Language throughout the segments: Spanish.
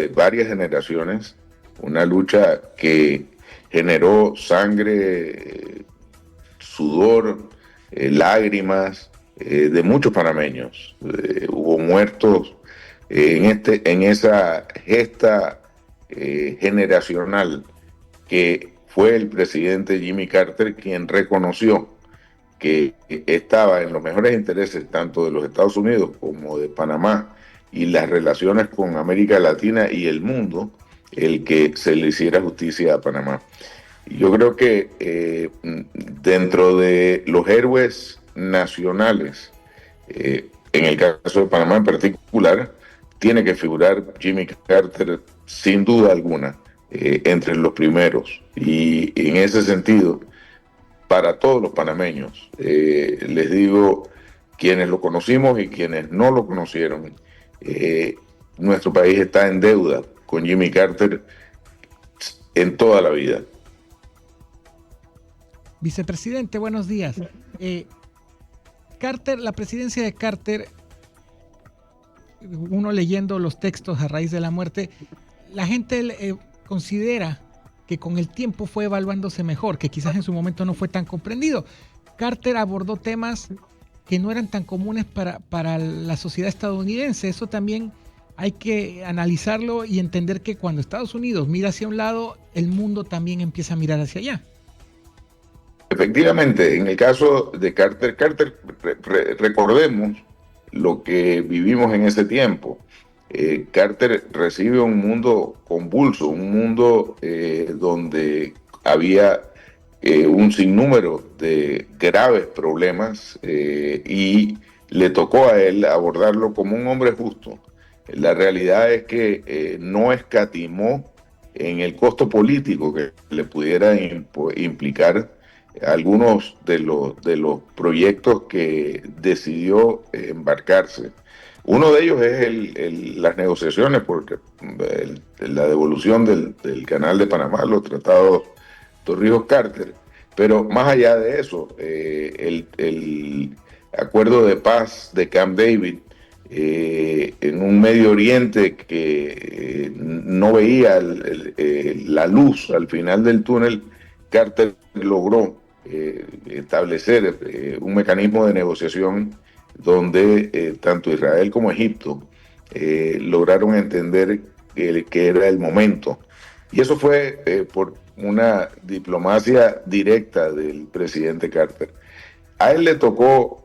de varias generaciones, una lucha que generó sangre, sudor, lágrimas de muchos panameños. Hubo muertos en esa gesta generacional que fue el presidente Jimmy Carter quien reconoció que estaba en los mejores intereses tanto de los Estados Unidos como de Panamá y las relaciones con América Latina y el mundo, el que se le hiciera justicia a Panamá. Yo creo que dentro de los héroes nacionales, en el caso de Panamá en particular, tiene que figurar Jimmy Carter sin duda alguna entre los primeros. Y en ese sentido, para todos los panameños, les digo, quienes lo conocimos y quienes no lo conocieron, nuestro país está en deuda con Jimmy Carter en toda la vida. Vicepresidente, buenos días. Carter, la presidencia de Carter, uno leyendo los textos a raíz de la muerte, la gente considera que con el tiempo fue evaluándose mejor, que quizás en su momento no fue tan comprendido. Carter abordó temas que no eran tan comunes para la sociedad estadounidense. Eso también hay que analizarlo y entender que cuando Estados Unidos mira hacia un lado, el mundo también empieza a mirar hacia allá. Efectivamente, en el caso de Carter, recordemos lo que vivimos en ese tiempo. Carter recibe un mundo convulso, un mundo donde había un sinnúmero de graves problemas y le tocó a él abordarlo como un hombre justo. La realidad es que no escatimó en el costo político que le pudiera implicar algunos de los proyectos que decidió embarcarse. Uno de ellos es las negociaciones, porque la devolución del canal de Panamá, los tratados Torrijos-Carter, pero más allá de eso, el acuerdo de paz de Camp David, en un Medio Oriente que no veía la luz al final del túnel, Carter logró establecer un mecanismo de negociación donde tanto Israel como Egipto lograron entender que era el momento. Y eso fue por una diplomacia directa del presidente Carter. A él le tocó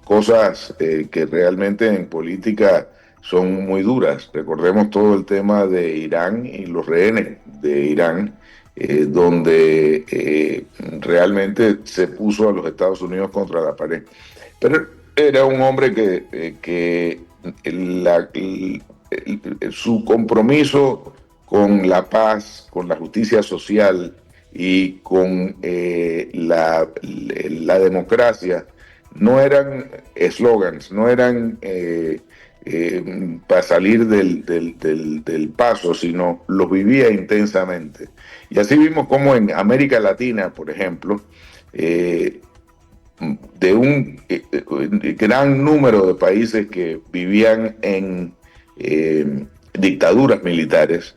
cosas que realmente en política son muy duras. Recordemos todo el tema de Irán y los rehenes de Irán, donde realmente se puso a los Estados Unidos contra la pared. Pero era un hombre que su compromiso con la paz, con la justicia social y con la democracia no eran eslogans, no eran para salir del paso, sino los vivía intensamente. Y así vimos como en América Latina, por ejemplo, de un gran número de países que vivían en dictaduras militares,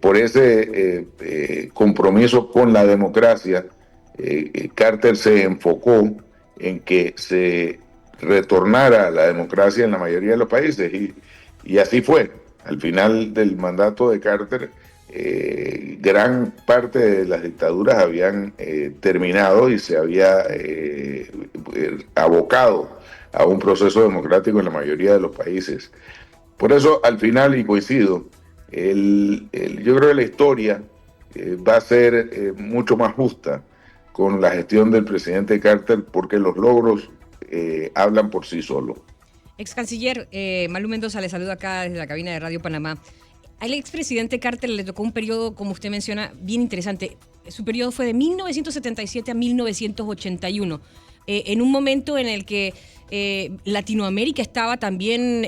por ese compromiso con la democracia, Carter se enfocó en que se retornara a la democracia en la mayoría de los países y así fue. Al final del mandato de Carter, gran parte de las dictaduras habían terminado y se había abocado a un proceso democrático en la mayoría de los países. Por eso, al final, y coincido, yo creo que la historia va a ser mucho más justa con la gestión del presidente Carter, porque los logros hablan por sí solos. Ex canciller Malú Mendoza le saluda acá desde la cabina de Radio Panamá. Al expresidente Carter le tocó un periodo, como usted menciona, bien interesante. Su periodo fue de 1977 a 1981, en un momento en el que Latinoamérica estaba también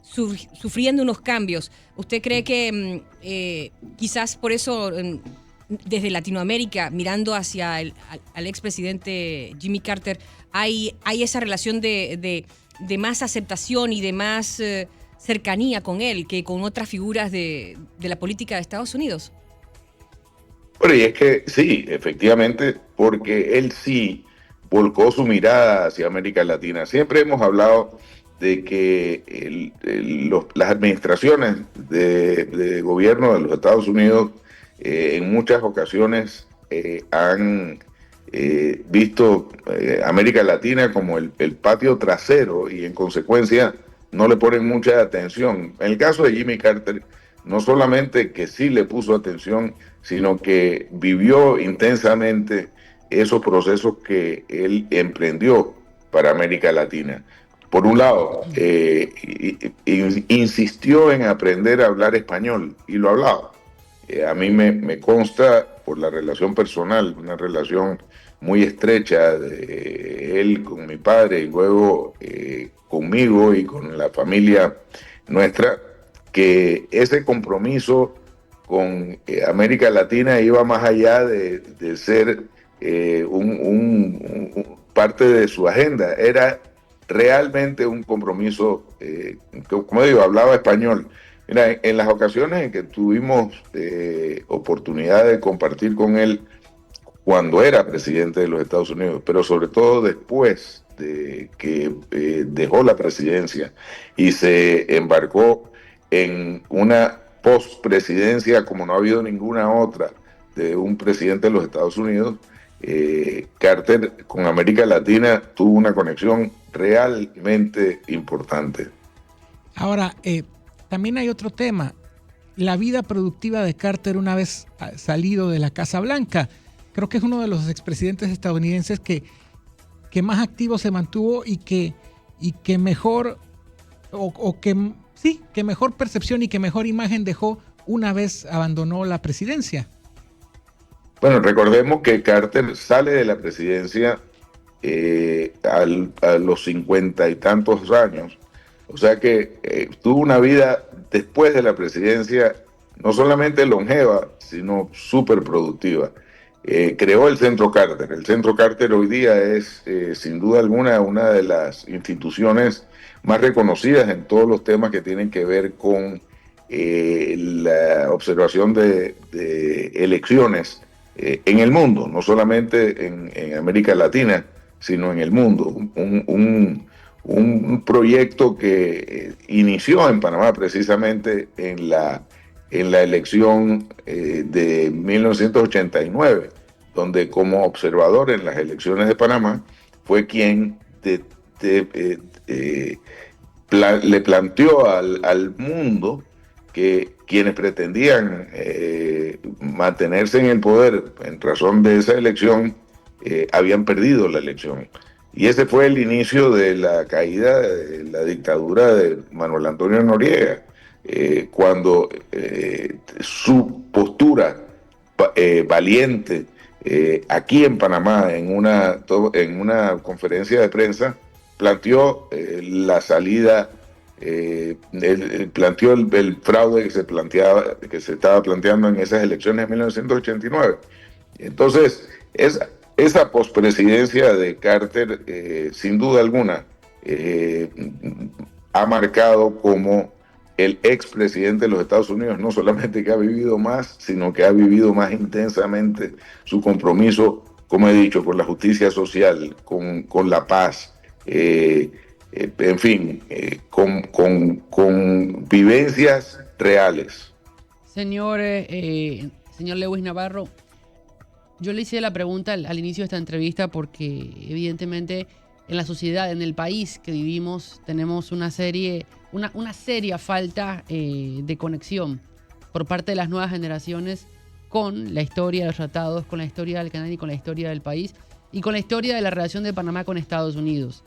sufriendo unos cambios. ¿Usted cree que quizás por eso, desde Latinoamérica, mirando hacia al expresidente Jimmy Carter, hay esa relación de más aceptación y de más cercanía con él que con otras figuras de la política de Estados Unidos? Bueno, y es que sí, efectivamente, porque él sí volcó su mirada hacia América Latina. Siempre hemos hablado de que las administraciones de gobierno de los Estados Unidos en muchas ocasiones han visto América Latina como el patio trasero y en consecuencia no le ponen mucha atención. En el caso de Jimmy Carter, no solamente que sí le puso atención, sino que vivió intensamente esos procesos que él emprendió para América Latina. Por un lado, insistió en aprender a hablar español y lo hablaba. A mí me consta por la relación personal, una relación muy estrecha de él con mi padre y luego conmigo y con la familia nuestra, que ese compromiso con América Latina iba más allá de ser parte de su agenda. Era realmente un compromiso, como digo, hablaba español. Mira, en las ocasiones en que tuvimos oportunidad de compartir con él cuando era presidente de los Estados Unidos, pero sobre todo después de que dejó la presidencia y se embarcó en una postpresidencia como no ha habido ninguna otra de un presidente de los Estados Unidos, Carter con América Latina tuvo una conexión realmente importante. Ahora, también hay otro tema, la vida productiva de Carter una vez salido de la Casa Blanca. Creo que es uno de los expresidentes estadounidenses que más activo se mantuvo y que mejor, que mejor percepción y que mejor imagen dejó una vez abandonó la presidencia. Bueno, recordemos que Carter sale de la presidencia a los 50 y tantos años. O sea que tuvo una vida después de la presidencia no solamente longeva, sino súper productiva. Creó el Centro Carter. El Centro Carter hoy día es, sin duda alguna, una de las instituciones más reconocidas en todos los temas que tienen que ver con la observación de elecciones en el mundo, no solamente en América Latina, sino en el mundo. Un proyecto que inició en Panamá precisamente en la elección de 1989, donde como observador en las elecciones de Panamá fue quien le planteó al mundo que quienes pretendían mantenerse en el poder en razón de esa elección habían perdido la elección. Y ese fue el inicio de la caída de la dictadura de Manuel Antonio Noriega, cuando su postura valiente aquí en Panamá, en una conferencia de prensa, planteó la salida, planteó el fraude que se estaba planteando en esas elecciones de 1989. Entonces, esa pospresidencia de Carter, sin duda alguna, ha marcado como el expresidente de los Estados Unidos, no solamente que ha vivido más, sino que ha vivido más intensamente su compromiso, como he dicho, con la justicia social, con la paz, en fin, con vivencias reales. Señor Lewis Navarro, yo le hice la pregunta al inicio de esta entrevista porque evidentemente en la sociedad, en el país que vivimos, tenemos una seria falta de conexión por parte de las nuevas generaciones con la historia de los tratados, con la historia del canal y con la historia del país y con la historia de la relación de Panamá con Estados Unidos.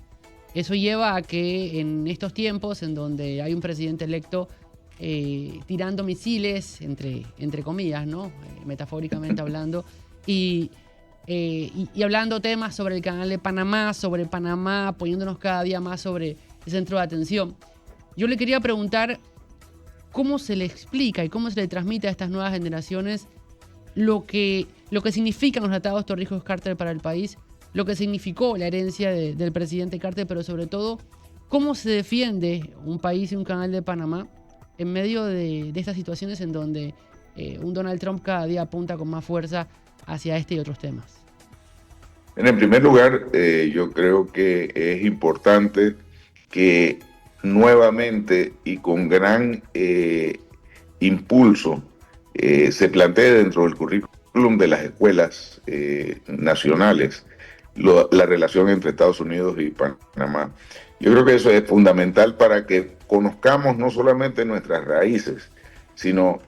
Eso lleva a que en estos tiempos en donde hay un presidente electo tirando misiles, entre comillas, ¿no? Metafóricamente hablando, y hablando temas sobre el canal de Panamá, sobre Panamá, poniéndonos cada día más sobre el centro de atención. Yo le quería preguntar cómo se le explica y cómo se le transmite a estas nuevas generaciones lo que significan los tratados Torrijos-Carter para el país, lo que significó la herencia del presidente Carter, pero sobre todo ¿Cómo se defiende un país y un canal de Panamá en medio de estas situaciones en donde un Donald Trump cada día apunta con más fuerza hacia este y otros temas? En primer lugar, yo creo que es importante que nuevamente y con gran impulso se plantee dentro del currículum de las escuelas nacionales la relación entre Estados Unidos y Panamá. Yo creo que eso es fundamental para que conozcamos no solamente nuestras raíces, sino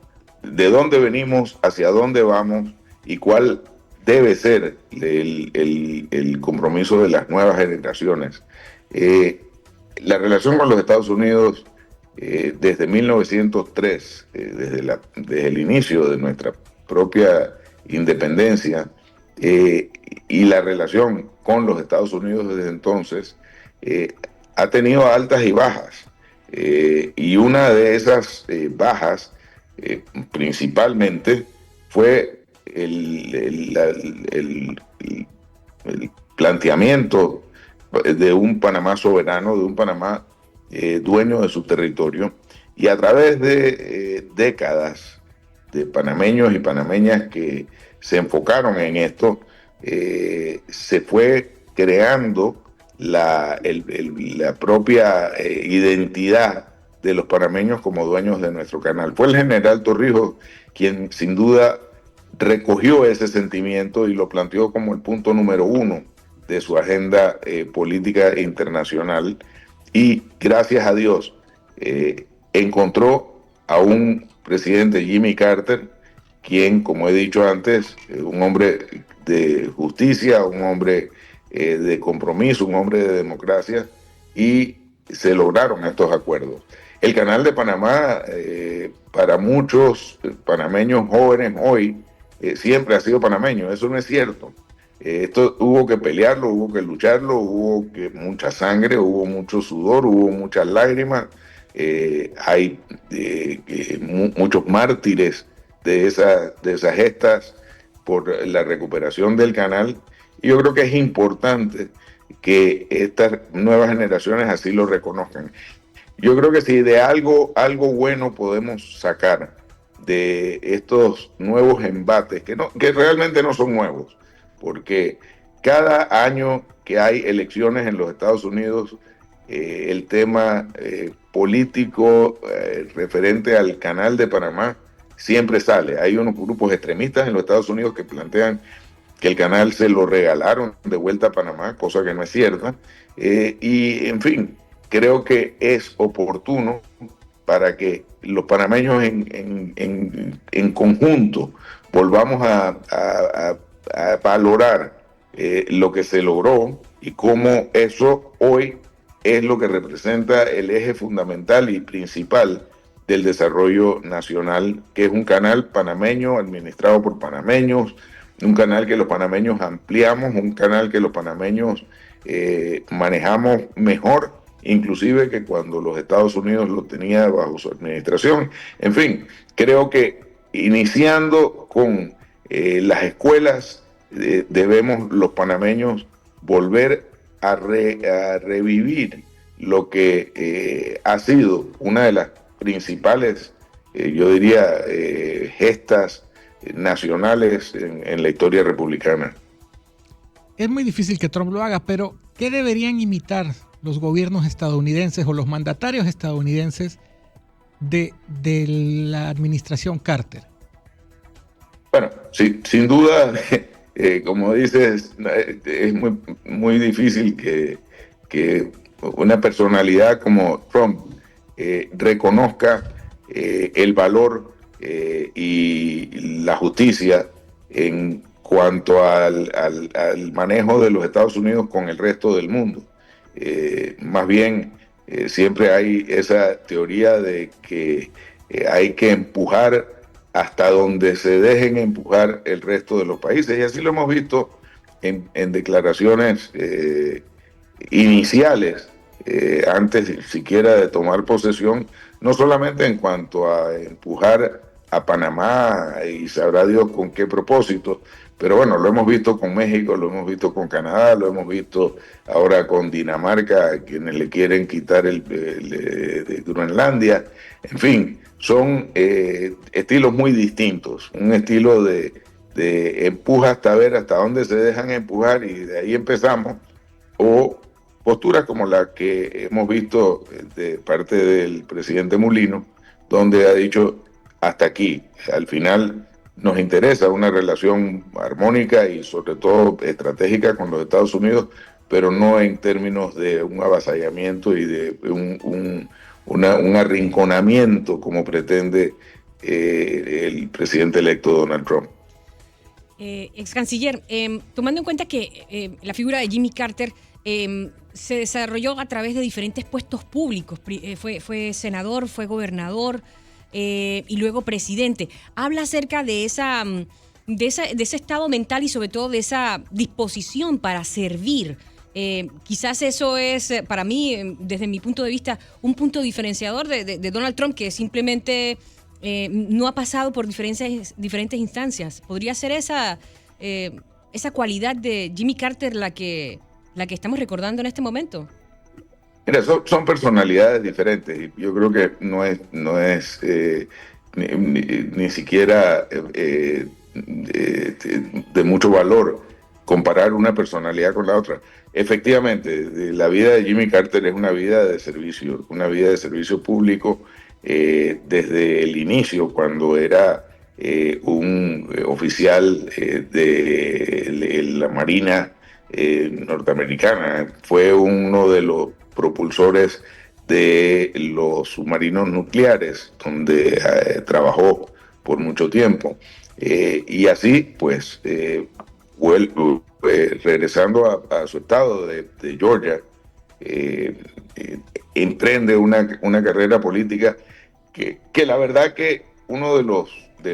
de dónde venimos, hacia dónde vamos y cuál debe ser el compromiso de las nuevas generaciones. La relación con los Estados Unidos desde 1903, desde el inicio de nuestra propia independencia, y la relación con los Estados Unidos desde entonces ha tenido altas y bajas. Y una de esas bajas principalmente fue el planteamiento de un Panamá soberano, de un Panamá dueño de su territorio, y a través de décadas de panameños y panameñas que se enfocaron en esto, se fue creando la propia identidad de los panameños como dueños de nuestro canal. Fue el general Torrijos quien sin duda recogió ese sentimiento y lo planteó como el punto número uno de su agenda política internacional, y gracias a Dios encontró a un presidente, Jimmy Carter, quien, como he dicho antes, un hombre de justicia, un hombre de compromiso, un hombre de democracia, y se lograron estos acuerdos. El Canal de Panamá, para muchos panameños jóvenes hoy, siempre ha sido panameño. Eso no es cierto. Esto hubo que pelearlo, hubo que lucharlo, hubo mucha sangre, hubo mucho sudor, hubo muchas lágrimas. Hay muchos mártires de esas gestas por la recuperación del canal. Y yo creo que es importante que estas nuevas generaciones así lo reconozcan. Yo creo que si de algo bueno podemos sacar de estos nuevos embates, que realmente no son nuevos, porque cada año que hay elecciones en los Estados Unidos, el tema político referente al Canal de Panamá siempre sale. Hay unos grupos extremistas en los Estados Unidos que plantean que el canal se lo regalaron de vuelta a Panamá, cosa que no es cierta. Y, en fin, creo que es oportuno para que los panameños en conjunto volvamos a valorar lo que se logró y cómo eso hoy es lo que representa el eje fundamental y principal del desarrollo nacional, que es un canal panameño administrado por panameños, un canal que los panameños ampliamos, un canal que los panameños manejamos mejor, inclusive que cuando los Estados Unidos lo tenía bajo su administración. En fin, creo que iniciando con las escuelas, debemos los panameños volver a revivir lo que ha sido una de las principales, yo diría, gestas nacionales en la historia republicana. Es muy difícil que Trump lo haga, pero ¿qué deberían imitar los gobiernos estadounidenses o los mandatarios estadounidenses de la administración Carter? Bueno, sí, sin duda, como dices, es muy difícil que una personalidad como Trump reconozca el valor y la justicia en cuanto al manejo de los Estados Unidos con el resto del mundo. Más bien, siempre hay esa teoría de que hay que empujar hasta donde se dejen empujar el resto de los países, y así lo hemos visto en declaraciones iniciales, antes siquiera de tomar posesión, no solamente en cuanto a empujar a Panamá, y sabrá Dios con qué propósito, Pero bueno, lo hemos visto con México, lo hemos visto con Canadá, lo hemos visto ahora con Dinamarca, a quienes le quieren quitar de Groenlandia. En fin, son estilos muy distintos. Un estilo de empuja hasta ver hasta dónde se dejan empujar y de ahí empezamos. O posturas como la que hemos visto de parte del presidente Mulino, donde ha dicho hasta aquí. Al final nos interesa una relación armónica y sobre todo estratégica con los Estados Unidos, pero no en términos de un avasallamiento y de un arrinconamiento como pretende el presidente electo Donald Trump. Ex canciller, tomando en cuenta que la figura de Jimmy Carter se desarrolló a través de diferentes puestos públicos, fue senador, fue gobernador y luego presidente, habla acerca de ese estado mental y sobre todo de esa disposición para servir. Quizás eso es, para mí, desde mi punto de vista, un punto diferenciador de Donald Trump, que simplemente no ha pasado por diferentes instancias. ¿Podría ser esa cualidad de Jimmy Carter la que estamos recordando en este momento? Mira, son personalidades diferentes y yo creo que no es ni siquiera de mucho valor comparar una personalidad con la otra. Efectivamente, la vida de Jimmy Carter es una vida de servicio público desde el inicio, cuando era un oficial de la Marina norteamericana. Fue uno de los propulsores de los submarinos nucleares, donde trabajó por mucho tiempo. Y así, pues, regresando a su estado de Georgia, emprende una carrera política que la verdad que uno de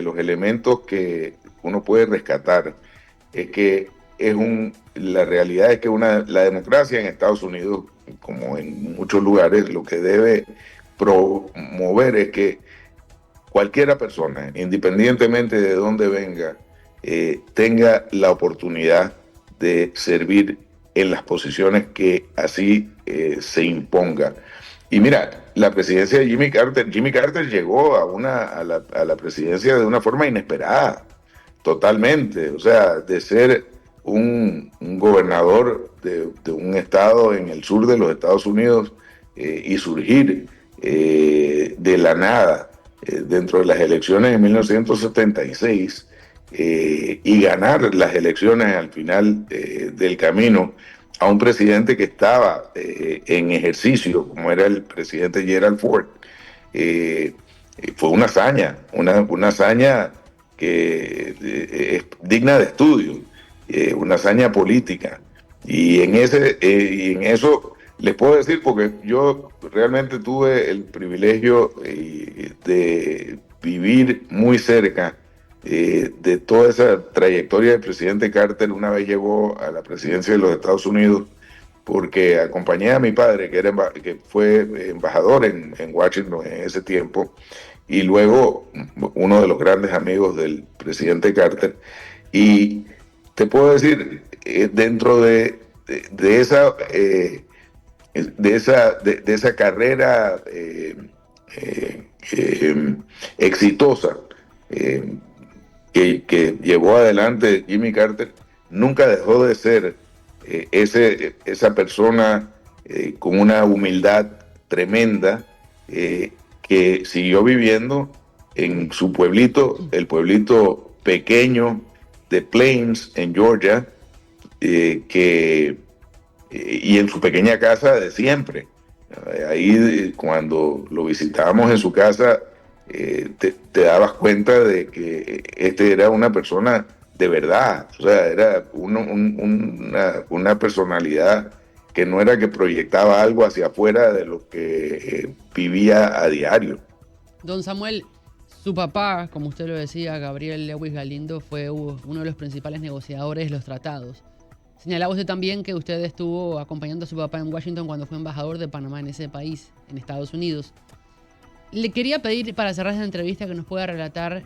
los elementos que uno puede rescatar es que la realidad es que la democracia en Estados Unidos, como en muchos lugares, lo que debe promover es que cualquiera persona, independientemente de dónde venga, tenga la oportunidad de servir en las posiciones que así se imponga. Y mira, la presidencia de Jimmy Carter llegó a la presidencia de una forma inesperada, totalmente. O sea, de ser un gobernador de un estado en el sur de los Estados Unidos y surgir de la nada dentro de las elecciones de 1976 y ganar las elecciones al final del camino a un presidente que estaba en ejercicio, como era el presidente Gerald Ford. Fue una hazaña que es digna de estudio, una hazaña política. Y en eso les puedo decir, porque yo realmente tuve el privilegio de vivir muy cerca de toda esa trayectoria del presidente Carter una vez llegó a la presidencia de los Estados Unidos, porque acompañé a mi padre, que fue embajador en Washington en ese tiempo, y luego uno de los grandes amigos del presidente Carter. Y te puedo decir, dentro de esa carrera exitosa que llevó adelante Jimmy Carter, nunca dejó de ser esa persona con una humildad tremenda que siguió viviendo en su pueblito, el pueblito pequeño de Plains, en Georgia, y en su pequeña casa de siempre. Ahí, cuando lo visitábamos en su casa, te dabas cuenta de que era una persona de verdad. O sea, era una personalidad que no era que proyectaba algo hacia afuera de lo que vivía a diario. Don Samuel, su papá, como usted lo decía, Gabriel Lewis Galindo, fue uno de los principales negociadores de los tratados. Señalaba usted también que usted estuvo acompañando a su papá en Washington cuando fue embajador de Panamá en ese país, en Estados Unidos. Le quería pedir, para cerrar esta entrevista, que nos pueda relatar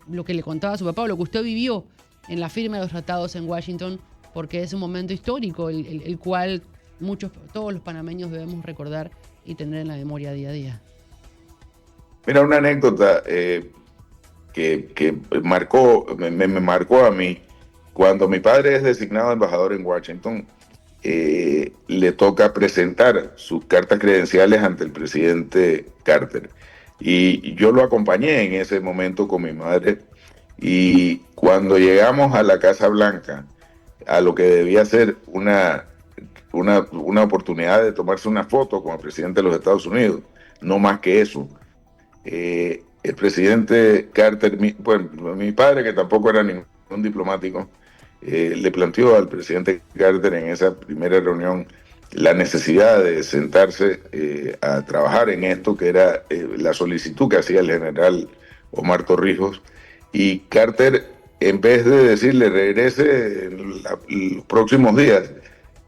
lo que le contaba a su papá o lo que usted vivió en la firma de los tratados en Washington, porque es un momento histórico el cual todos los panameños debemos recordar y tener en la memoria día a día. Mira, una anécdota que me marcó a mí. Cuando mi padre es designado embajador en Washington, le toca presentar sus cartas credenciales ante el presidente Carter. Y yo lo acompañé en ese momento con mi madre. Y cuando llegamos a la Casa Blanca, a lo que debía ser una oportunidad de tomarse una foto con el presidente de los Estados Unidos, no más que eso. El presidente Carter, mi padre, que tampoco era ningún diplomático, le planteó al presidente Carter en esa primera reunión la necesidad de sentarse a trabajar en esto, que era la solicitud que hacía el general Omar Torrijos. Y Carter, en vez de decirle regrese en los próximos días,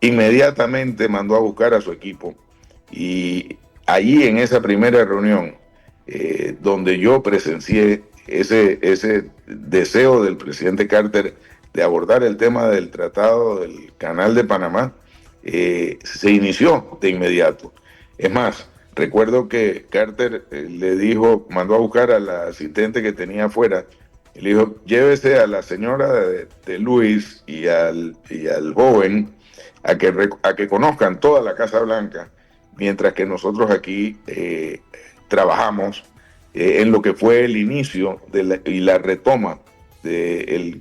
inmediatamente mandó a buscar a su equipo. Y allí en esa primera reunión, donde yo presencié ese deseo del presidente Carter de abordar el tema del Tratado del Canal de Panamá, se inició de inmediato. Es más, recuerdo que Carter mandó a buscar a la asistente que tenía afuera, y le dijo, llévese a la señora de Luis y al joven a que conozcan toda la Casa Blanca, mientras que nosotros aquí trabajamos en lo que fue el inicio y la retoma de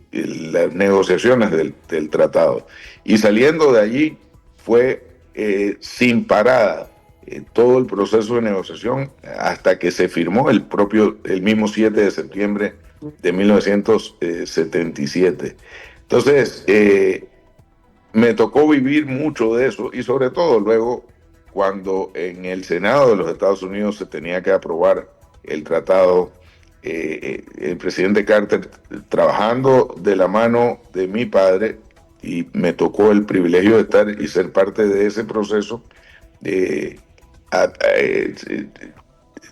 las negociaciones del tratado. Y saliendo de allí fue sin parada todo el proceso de negociación hasta que se firmó el mismo 7 de septiembre de 1977. Entonces, me tocó vivir mucho de eso, y sobre todo luego cuando en el Senado de los Estados Unidos se tenía que aprobar el tratado, el presidente Carter, trabajando de la mano de mi padre, y me tocó el privilegio de estar y ser parte de ese proceso,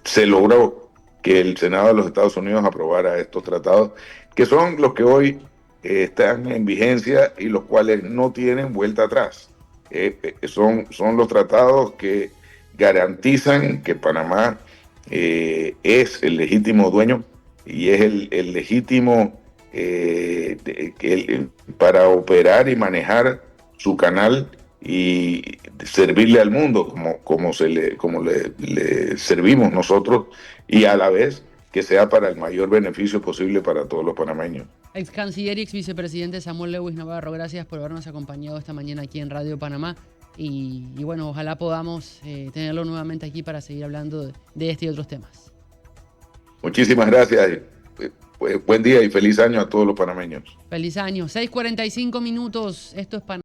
se logró que el Senado de los Estados Unidos aprobara estos tratados, que son los que hoy están en vigencia y los cuales no tienen vuelta atrás. Son los tratados que garantizan que Panamá es el legítimo dueño y es el legítimo para operar y manejar su canal y servirle al mundo como le servimos nosotros, y a la vez que sea para el mayor beneficio posible para todos los panameños. Ex canciller y ex vicepresidente Samuel Lewis Navarro, gracias por habernos acompañado esta mañana aquí en Radio Panamá. Y bueno, ojalá podamos tenerlo nuevamente aquí para seguir hablando de este y otros temas. Muchísimas gracias. Buen día y feliz año a todos los panameños. Feliz año. 6:45 minutos. Esto es Panamá.